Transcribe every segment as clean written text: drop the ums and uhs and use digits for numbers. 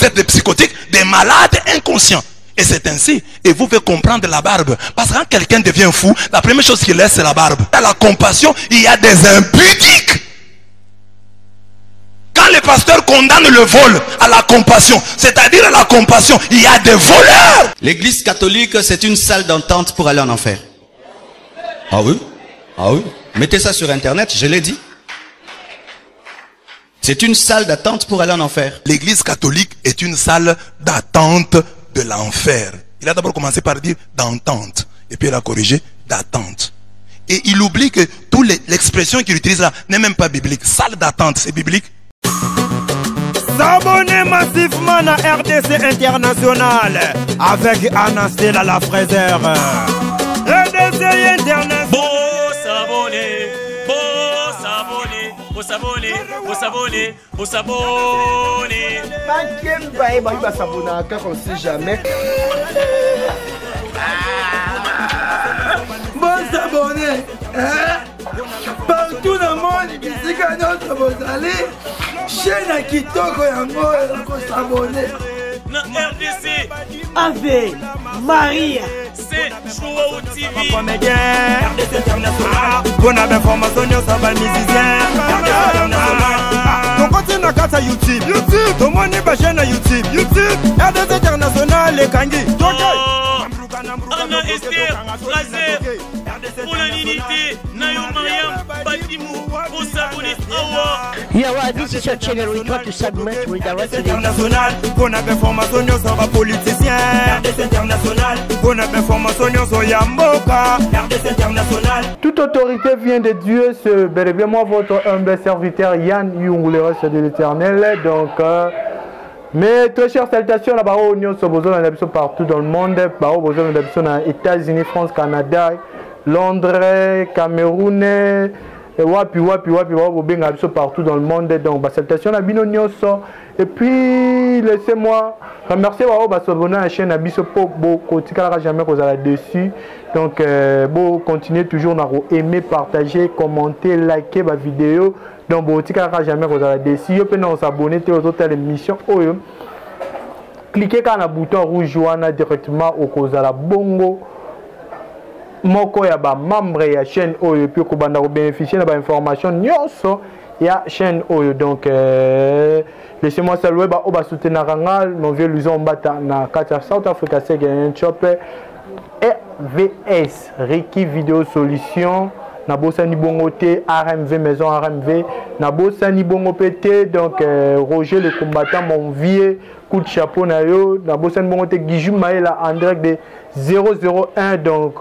êtes des psychotiques, des malades inconscients. Et c'est ainsi. Et vous faites comprendre la barbe. Parce que quand quelqu'un devient fou, la première chose qu'il laisse, c'est la barbe. À la compassion, il y a des impudiques. Quand les pasteurs condamnent le vol à la compassion, c'est-à-dire à la compassion, il y a des voleurs. L'église catholique, c'est une salle d'entente pour aller en enfer. Ah oui? Ah oui? Mettez ça sur internet, je l'ai dit. C'est une salle d'attente pour aller en enfer. L'église catholique est une salle d'attente de l'enfer. Il a d'abord commencé par dire d'entente. Et puis il a corrigé d'attente. Et il oublie que toute l'expression qu'il utilise là n'est même pas biblique. Salle d'attente, c'est biblique. S'abonner massivement à RDC International avec Anastella la fraiseur. RDC International. Beau s'abonner, beau s'abonner, beau s'abonner, beau s'abonner, beau s'abonner. Il va s'abonner car on sait jamais. Bon s'abonner. Partout dans le monde, ici quand vous allez, chaîne à Kitoko Yango, il faut s'abonner. Na RDC Ave Maria, c'est Joao TV. RDC International. Bonne information, ça va musicien. RDC International. Donc continue à casser YouTube. YouTube. Tout le monde est chaîne à YouTube. YouTube. RDC International, les Kangi. Anna Esther, Razer, pour l'unité, Nayo Mariam, Batimou, pour s'abonner Awa. Yawa, this is your channel. We try to submit with the rest of the International. Bonne information, ça va politicien. RDC International. Bonne information, ça Yamboka. RDC International. Toute autorité vient de Dieu, c'est bel et bien moi, votre humble serviteur Yann Yung, le reste de l'éternel. Donc, mes très chères salutations là-bas au Union Sobozo, on a partout dans le monde, on a États-Unis, France, Canada, Londres, Cameroun, wapi partout dans le monde. Donc, salutations à Bino Nyonso. Et puis, laissez-moi remercier la chaîne Abisso pour continuer jamais qu'on a dessus. Donc, bon, continuez toujours à aimer, partager, commenter, liker ma vidéo. Donc, bon, jamais qu'on a dessus. Vous pouvez s'abonner aux autres émissions. Cliquez sur le bouton rouge directement au cause de la bongo. Moko ya ba membre ya chaîne oyo puis ko banda ko bénéficier de information nyonso ya chaîne oyo. Donc laissez-moi saluer ba oba soutenir rangal mon vieux Luzon Mbata na Katia South Africa Second Shop RVS Reiki Video Solution na bosani bongo te RMV Maison RMV na bosani bongo pété. Donc Roger le combattant mon vieux coup de chapeau na yo na bosani bongo te Guijou Maëla en direct de 001. Donc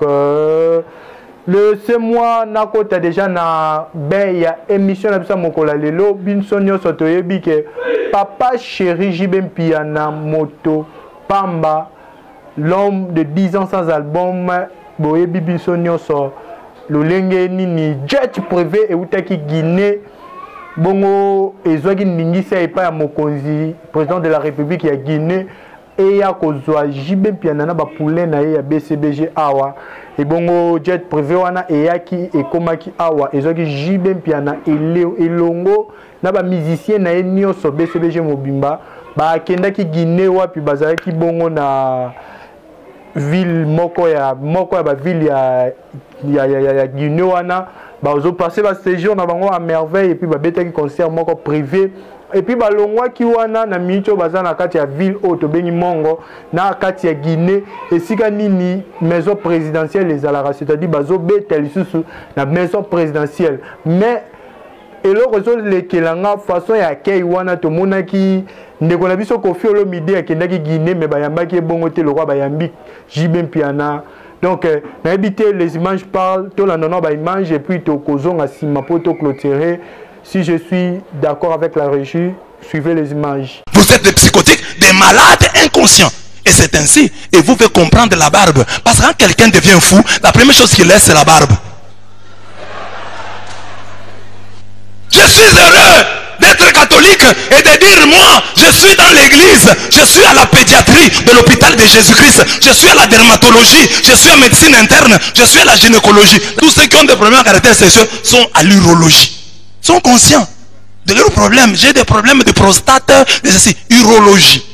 c'est moi nakota déjà na beya émission na bisa mokola lelo binso nyonso toyebi ke papa chéri Jibem Piana moto pamba l'homme de 10 ans sans album boyebi binso nyonso lolenge nini jet privé et utaki Guinée bongo ezwaki ningisa epa ya mokonzi président de la République ya Guinée et ya kozwa Jibem Piana na ba poulain na ya BCBG awa et bongo jet privé wana eyaki ekomaki awa ezwaki Jibem Piana elongo na ba musicien na nyonso BCBG mobimba ba kendaki Guinée wapi bazalaki bongo na ville moko ya ba ville ya Guinée wana bazo passer ba séjour na bango à merveille et puis ba betaki concert moko privé et puis balongwa ki wana na micho baza na kati ya ville auto bengi mongo na kati ya Guinée et sika nini maison présidentielle les alara, c'est-à-dire bazo betel susu na maison présidentielle mais et le réseau lekelanga façon ya kei wana to monaki ndeko na biso Koffi Olomide ya kendaki Guinée mais bayambaki bongo te le roi bayambi Jibem Piana. Donc n'habitez les images parlent to la nono ba image et puis to kozonga sima poto clôturer. Si je suis d'accord avec la régie, suivez les images. Vous êtes des psychotiques, des malades inconscients. Et c'est ainsi. Et vous faites comprendre la barbe. Parce que quand quelqu'un devient fou, la première chose qu'il laisse, c'est la barbe. Je suis heureux d'être catholique et de dire moi, je suis dans l'église, je suis à la pédiatrie de l'hôpital de Jésus-Christ, je suis à la dermatologie, je suis à médecine interne, je suis à la gynécologie. Tous ceux qui ont des problèmes à caractère sexuel sont à l'urologie. Sont conscients de leurs problèmes. J'ai des problèmes de prostate, de ceci, urologie.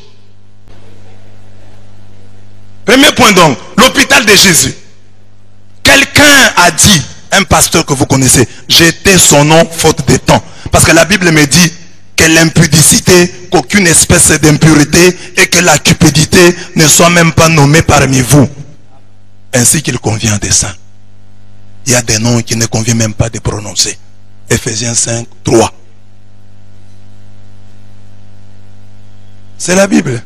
Premier point donc, l'hôpital de Jésus. Quelqu'un a dit, un pasteur que vous connaissez, j'étais son nom faute de temps. Parce que la Bible me dit que l'impudicité, qu'aucune espèce d'impureté et que la cupidité ne soit même pas nommée parmi vous. Ainsi qu'il convient des saints. Il y a des noms qui ne convient même pas de prononcer. Ephésiens 5, 3. C'est la Bible.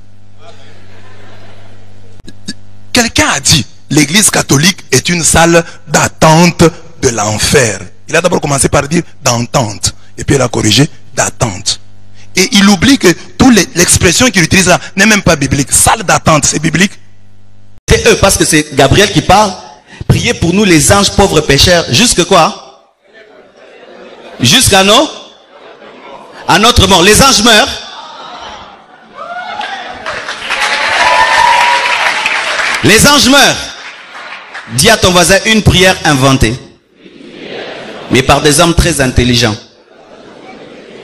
Quelqu'un a dit, l'église catholique est une salle d'attente de l'enfer. Il a d'abord commencé par dire d'entente. Et puis il a corrigé d'attente. Et il oublie que l'expression qu'il utilise là n'est même pas biblique. Salle d'attente, c'est biblique. C'est eux, parce que c'est Gabriel qui parle. Priez pour nous les anges pauvres pécheurs. Jusque quoi? Jusqu'à nos? À notre mort. Les anges meurent. Les anges meurent. Dis à ton voisin une prière inventée. Mais par des hommes très intelligents.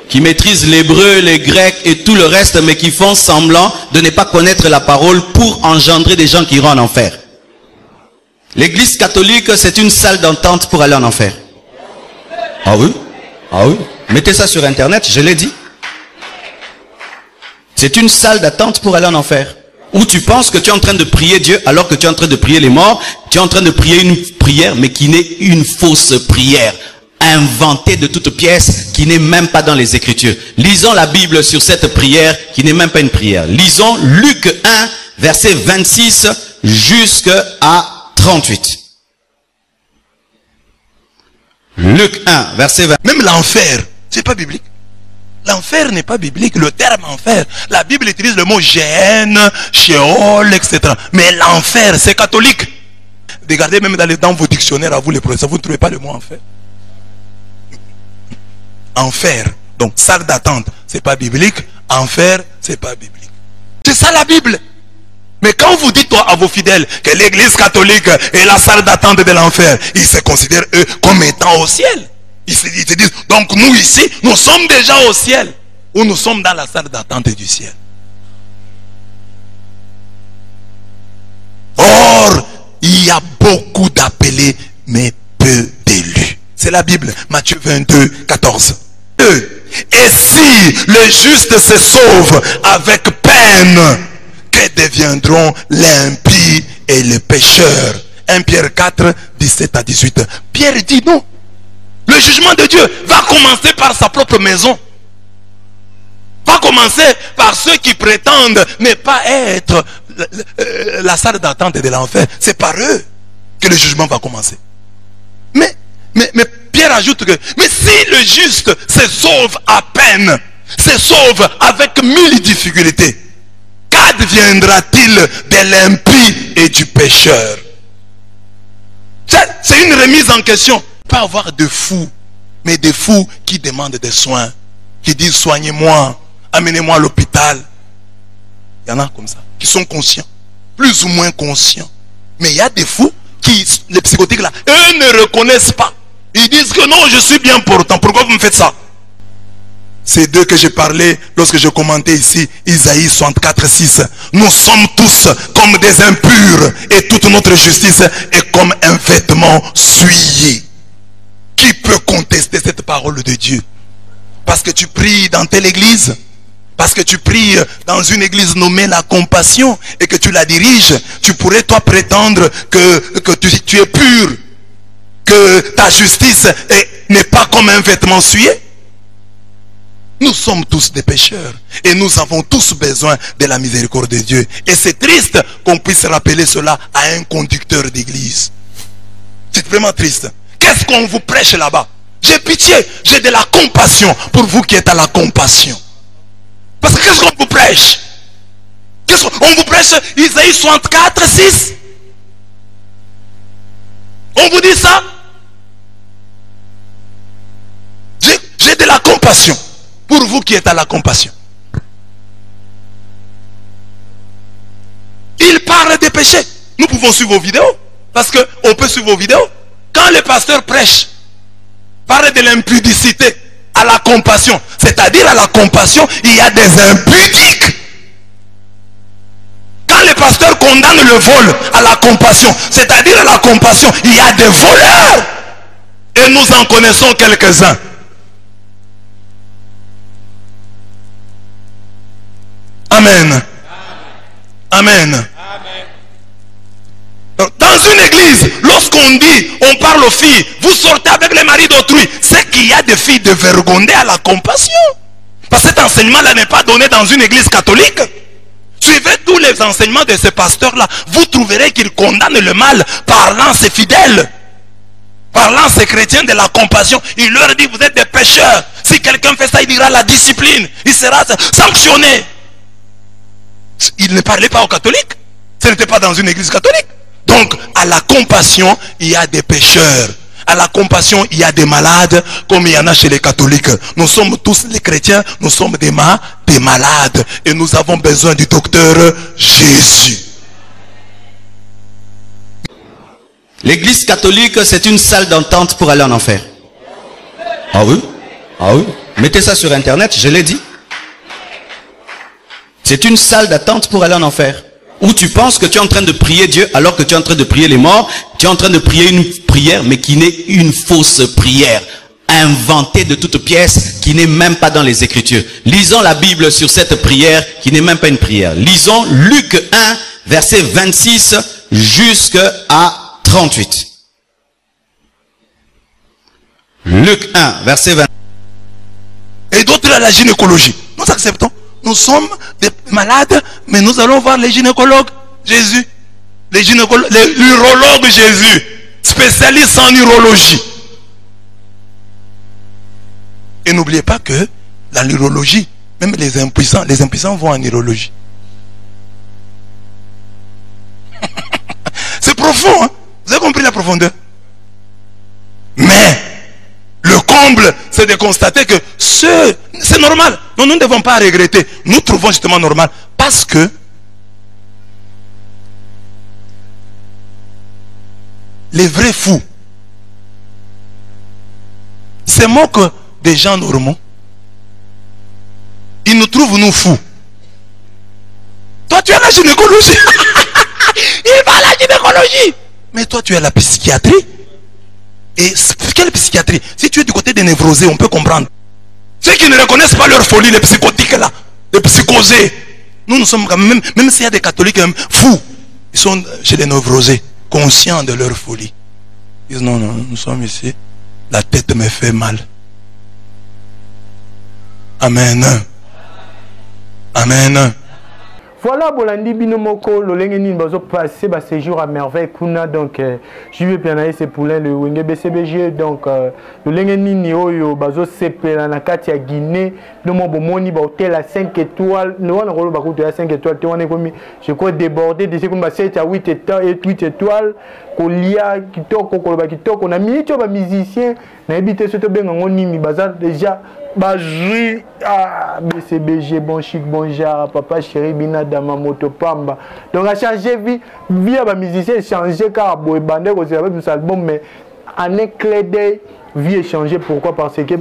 Qui maîtrisent l'hébreu, les grecs et tout le reste, mais qui font semblant de ne pas connaître la parole pour engendrer des gens qui iront en enfer. L'église catholique, c'est une salle d'entente pour aller en enfer. Ah oui? Ah oui? Mettez ça sur internet, je l'ai dit. C'est une salle d'attente pour aller en enfer. Où tu penses que tu es en train de prier Dieu alors que tu es en train de prier les morts. Tu es en train de prier une prière mais qui n'est une fausse prière. Inventée de toutes pièces qui n'est même pas dans les Écritures. Lisons la Bible sur cette prière qui n'est même pas une prière. Lisons Luc 1 verset 26 jusqu'à 38. Luc 1 verset 20. Même l'enfer, c'est pas biblique. L'enfer n'est pas biblique. Le terme enfer, la Bible utilise le mot Géhenne, Sheol, etc. Mais l'enfer, c'est catholique. Regardez même dans vos dictionnaires à vous les professeurs, vous ne trouvez pas le mot enfer. Enfer, donc salle d'attente, c'est pas biblique. Enfer, c'est pas biblique. C'est ça la Bible. Mais quand vous dites à vos fidèles que l'église catholique est la salle d'attente de l'enfer, ils se considèrent eux comme étant au ciel. Ils se disent, donc nous ici, nous sommes déjà au ciel. Ou nous sommes dans la salle d'attente du ciel. Or, il y a beaucoup d'appelés, mais peu d'élus. C'est la Bible, Matthieu 22, 14. Et si le juste se sauve avec peine, que deviendront l'impie et le pécheur? 1 Pierre 4, 17 à 18. Pierre dit non. Le jugement de Dieu va commencer par sa propre maison. Va commencer par ceux qui prétendent ne pas être la salle d'attente de l'enfer. C'est par eux que le jugement va commencer. Mais Pierre ajoute que, mais si le juste se sauve à peine, se sauve avec 1000 difficultés, qu'adviendra-t-il de l'impie et du pécheur? C'est une remise en question. Pas avoir de fous, mais des fous qui demandent des soins, qui disent soignez-moi, amenez-moi à l'hôpital. Il y en a comme ça, qui sont conscients, plus ou moins conscients. Mais il y a des fous qui, les psychotiques là, eux ne reconnaissent pas. Ils disent que non, je suis bien portant. Pourquoi vous me faites ça? C'est d'eux que j'ai parlé lorsque je commentais ici Isaïe 64, 6. Nous sommes tous comme des impurs et toute notre justice est comme un vêtement souillé. Qui peut contester cette parole de Dieu? Parce que tu pries dans telle église, parce que tu pries dans une église nommée la compassion et que tu la diriges, tu pourrais toi prétendre que tu es pur, que ta justice n'est pas comme un vêtement souillé. Nous sommes tous des pécheurs et nous avons tous besoin de la miséricorde de Dieu. Et c'est triste qu'on puisse rappeler cela à un conducteur d'église. C'est vraiment triste. Qu'est-ce qu'on vous prêche là-bas? J'ai pitié, j'ai de la compassion pour vous qui êtes à la compassion. Parce que qu'est-ce qu'on vous prêche? On vous prêche Isaïe 64, 6. On vous dit ça? J'ai de la compassion pour vous qui êtes à la compassion. Il parle des péchés. Nous pouvons suivre vos vidéos. Parce qu'on peut suivre vos vidéos. Quand les pasteurs prêchent, parlent de l'impudicité à la compassion. C'est-à-dire à la compassion, il y a des impudiques. Quand les pasteur condamne le vol à la compassion. C'est-à-dire à la compassion, il y a des voleurs. Et nous en connaissons quelques-uns. Amen. Amen. Dans une église, lorsqu'on dit, on parle aux filles, vous sortez avec les maris d'autrui, c'est qu'il y a des filles dévergondées à la compassion. Parce que cet enseignement-là n'est pas donné dans une église catholique. Suivez tous les enseignements de ces pasteurs-là. Vous trouverez qu'ils condamnent le mal, parlant ses fidèles, parlant ses chrétiens de la compassion. Il leur dit, vous êtes des pécheurs. Si quelqu'un fait ça, il dira la discipline. Il sera sanctionné. Il ne parlait pas aux catholiques. Ce n'était pas dans une église catholique. Donc, à la compassion, il y a des pécheurs. À la compassion, il y a des malades, comme il y en a chez les catholiques. Nous sommes tous les chrétiens, nous sommes des malades. Et nous avons besoin du docteur Jésus. L'église catholique, c'est une salle d'entente pour aller en enfer. Ah oui? Ah oui? Mettez ça sur internet, je l'ai dit. C'est une salle d'attente pour aller en enfer. Où tu penses que tu es en train de prier Dieu alors que tu es en train de prier les morts. Tu es en train de prier une prière mais qui n'est une fausse prière. Inventée de toutes pièces qui n'est même pas dans les Écritures. Lisons la Bible sur cette prière qui n'est même pas une prière. Lisons Luc 1 verset 26 jusqu'à 38. Luc 1 verset 26. Et d'autres à la gynécologie. Nous acceptons. Nous sommes des malades, mais nous allons voir les gynécologues Jésus. L'urologue Jésus, spécialiste en urologie. Et n'oubliez pas que dans l'urologie, même les impuissants vont en urologie. C'est profond, hein? Vous avez compris la profondeur? Mais le comble, c'est de constater que c'est normal. Nous ne devons pas regretter. Nous trouvons justement normal. Parce que les vrais fous se moquent des gens normaux. Ils nous trouvent nous fous. Toi tu es à la gynécologie. Il va à la gynécologie. Mais toi tu es à la psychiatrie. Et quelle psychiatrie? Si tu es du côté des névrosés, on peut comprendre. Ceux qui ne reconnaissent pas leur folie, les psychotiques là, les psychosés. Nous sommes quand même s'il y a des catholiques fous, ils sont chez les névrosés, conscients de leur folie. Ils disent non, nous sommes ici, la tête me fait mal. Amen. Amen. Voilà, Bolandi Binomoko, le Lengenin Bazo passé bas séjour à merveille. Kuna donc, je vais bien aller c'est poulain le Wenge BCBG donc le Lengenin Yoyo Bazo CP la Nakatia Guinée. Nous mon bomoni ba hôtel à 5 étoiles. Nous on a rôle ba hôtel à 5 étoiles. Tu on est comme je crois débordé de comme 7 à 8 étoiles. Kolia kitoko koloba kitoko na minito ba musicien na habité ce to benga ngoni mi bazar déjà. Bajoui à BCBG, bon chic, bon genre, papa chéri, bina dama moto pamba. Donc à changer vie à ma musicien, changer car boy bandé aux album, mais en éclair d'œil, vie échanger. Pourquoi? Parce que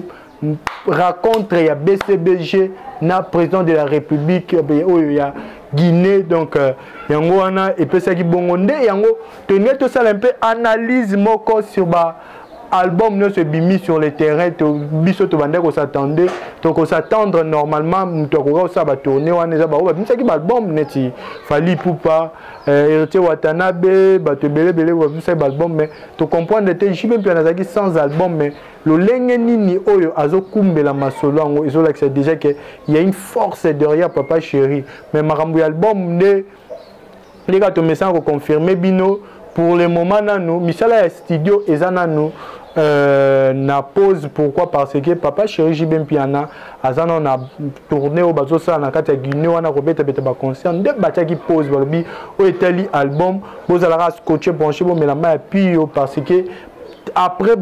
raconte il y a BCBG, na président de la République, il y a Guinée, donc yango ana et puis ça qui bongonde yango tenir tout ça un peu analyse moko sur ba album ne se bimi sur le terrain to biso to bande ko s'attendait donc on s'attendre normalement to ko ça va tourner on est ba bimisa ki album neti Fally Ipupa Héritier Watanabe ba te belé ko bimisa album mais to comprendre te jibe puis nazaki sans album mais le lenge nini oyo azokumbela masolo ngo isola que c'est déjà que il y a une force derrière papa chéri mais makambu album ne les gars to message ko confirmer bino pour le moment nous misala studio ezana nous na pause. Pourquoi? Parce que papa chéri Jibem Piana azana on a tourné au bazo ça na kati ya Guinée on a robeta beta ba concert de batia qui pause balobi o etali album bozala scotché branché bo mais la main puis parce que après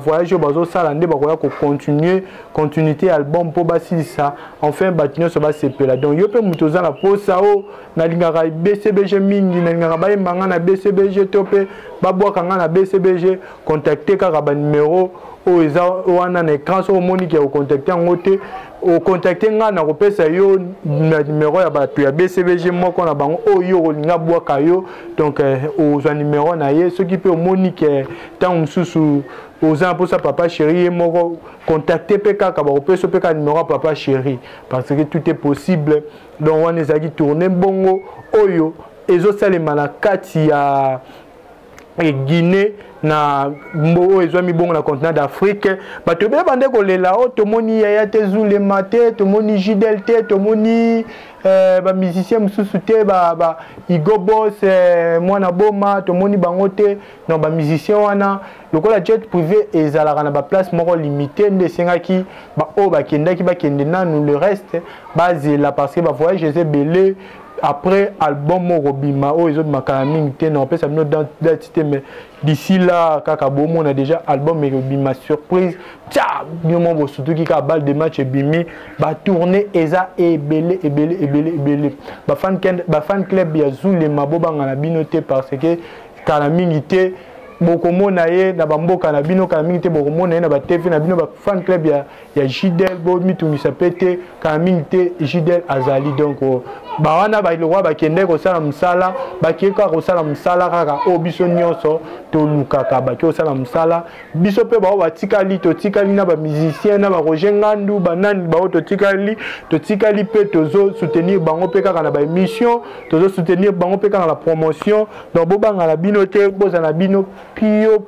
voyage au bazo ça l'année ba ko continuer continuité album pour basi ça enfin batinyo so ba sepela donc yo pe muto za la pause ça o na lingara BCBG mingi na lingara ba manga na BCBG topé babwaka nga na BCBG contacter kaka ba numéro o eza wana na écran so monique ya contacter ngote o contacter nga na kopesa yo na numéro ya bato ya BCBG moko na bango oyo olinga bwaka yo donc ozwa numéro na ye soki pe monique tant mususu oza pour ça papa chéri moko contacter pe kaka ba kopesa pe ka numéro papa chéri parce que tout est possible donc on ezaki tourner bongo oyo ezo salema na kati ya Guinée na mbo ezwami bongo na continent d'Afrique bato be bande kolela o tomoni ya te zule mate tomoni Jidel te tomoni ba musicien mususu te ba Igo Boss mwana boma tomoni bango te non ba musicien wana lokola jet privé ezalaka na ba place moko limité nde sengaki ba o ba kendaki ba kendena nous le reste bazela parce que ba voyage belé après album Robima oh ils ont makala mingi non peut ça nous d'identité mais d'ici là kaka bomo on a déjà album Robima surprise tcha bien mon surtout qui a balle de match et bimi ba tourner eza et belé ba fan club ya Zule maboba ngana binoté parce que kala mingi té bokomona ye na bamboka na bino kala mingi te bokomona ye na ba TV na bino ba fan club ya Jidel bo mitungisa pete kala mingi te Jidel azali donc ba wana ba ilwa ba kende ko sala musala ba keka ko sala musala kaka o biso nyonso to lukaka ba ko sala musala biso pe ba tikali to tikali na ba musicien na ba Roger Ngandu banani ba to tikali pe tozo soutenir bango pe kaka na ba émission tozo soutenir bango pe kaka na la promotion donc bo banga na bino te boza na bino pio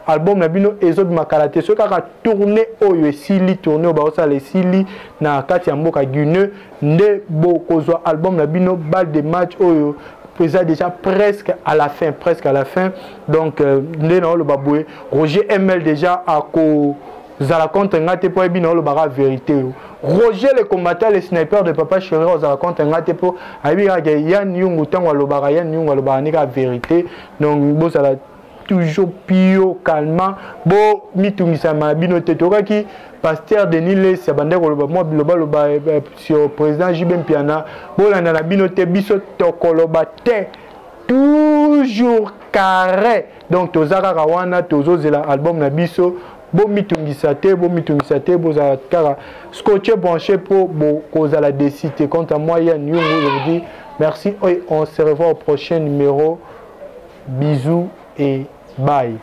album na bino ezod makalate so kaka tourner oyo esili tourner ba osala esili na kati ya mboka Guinée nde bokozwa album na bino balle de match oyo déjà presque à la fin donc nde na le baboué Roger ML déjà à ko zala contre ngate po ebino le bara vérité Roger le combattant les snipers de papa chéri zala contre ngate po abira ke Yann Yungu tango le bara Yann Yungu le bara nika vérité donc bo ça toujours pio calmant bo mitungisa ma bino tetoka ki pasteur Denis Les bandeko moi loba sur président JB Mpiana bo landa na bino te biso tokoloba te toujours carré donc tozaka wana tozozela album na biso bo mitungisa te bo za kara scotché branché pour bo kozala décider quant à moi Yann Yungu je vous dis merci on se revoit au prochain numéro bisous et bye.